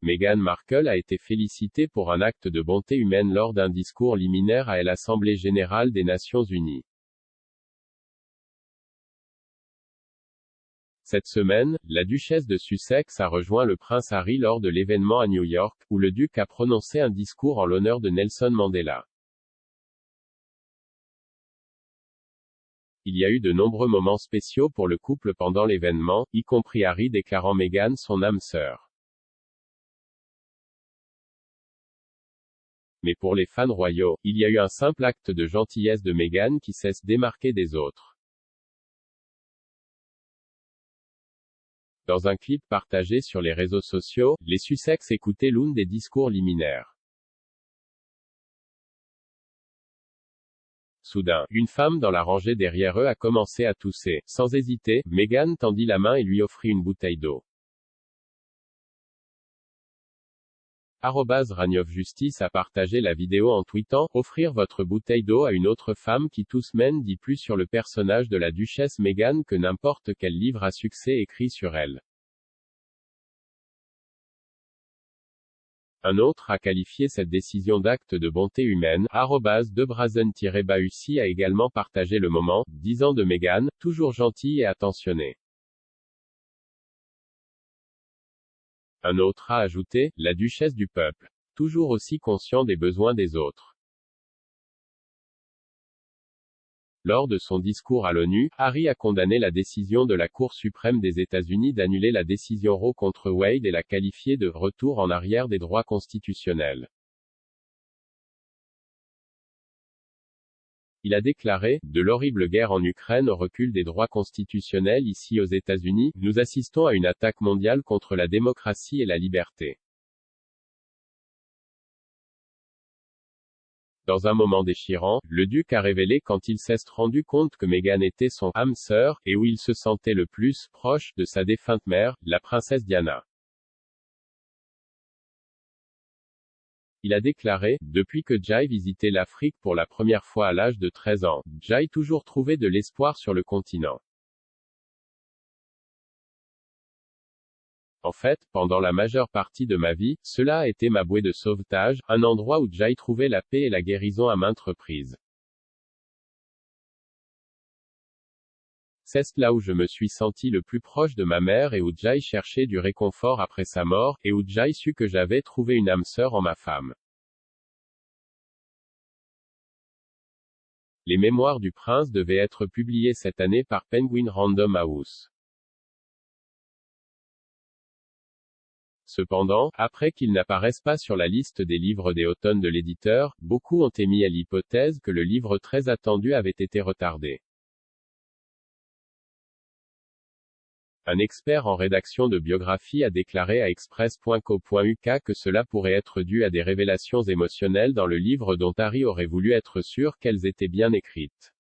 Meghan Markle a été félicitée pour un acte de bonté humaine lors d'un discours liminaire à l'Assemblée générale des Nations unies. Cette semaine, la duchesse de Sussex a rejoint le prince Harry lors de l'événement à New York, où le duc a prononcé un discours en l'honneur de Nelson Mandela. Il y a eu de nombreux moments spéciaux pour le couple pendant l'événement, y compris Harry déclarant Meghan son âme sœur. Mais pour les fans royaux, il y a eu un simple acte de gentillesse de Meghan qui sait se démarquer des autres. Dans un clip partagé sur les réseaux sociaux, les Sussex écoutaient l'une des discours liminaires. Soudain, une femme dans la rangée derrière eux a commencé à tousser. Sans hésiter, Meghan tendit la main et lui offrit une bouteille d'eau. @RaniovJustice a partagé la vidéo en tweetant « Offrir votre bouteille d'eau à une autre femme qui tousse mène dit plus sur le personnage de la duchesse Meghan que n'importe quel livre à succès écrit sur elle ». Un autre a qualifié cette décision d'acte de bonté humaine. @debrazen-baussi a également partagé le moment, disant de Meghan, toujours gentille et attentionnée. Un autre a ajouté, la duchesse du peuple. Toujours aussi conscient des besoins des autres. Lors de son discours à l'ONU, Harry a condamné la décision de la Cour suprême des États-Unis d'annuler la décision Roe contre Wade et l'a qualifiée de « retour en arrière des droits constitutionnels ». Il a déclaré, de l'horrible guerre en Ukraine au recul des droits constitutionnels ici aux États-Unis, nous assistons à une attaque mondiale contre la démocratie et la liberté. Dans un moment déchirant, le duc a révélé quand il s'est rendu compte que Meghan était son âme sœur, et où il se sentait le plus proche de sa défunte mère, la princesse Diana. Il a déclaré, depuis que Jai visitait l'Afrique pour la première fois à l'âge de 13 ans, Jai toujours trouvé de l'espoir sur le continent. En fait, pendant la majeure partie de ma vie, cela a été ma bouée de sauvetage, un endroit où Jai trouvait la paix et la guérison à maintes reprises. C'est là où je me suis senti le plus proche de ma mère et où Jai cherchait du réconfort après sa mort, et où Jai sut que j'avais trouvé une âme sœur en ma femme. Les mémoires du prince devaient être publiées cette année par Penguin Random House. Cependant, après qu'ils n'apparaissent pas sur la liste des livres des automnes de l'éditeur, beaucoup ont émis à l'hypothèse que le livre très attendu avait été retardé. Un expert en rédaction de biographie a déclaré à express.co.uk que cela pourrait être dû à des révélations émotionnelles dans le livre dont Harry aurait voulu être sûr qu'elles étaient bien écrites.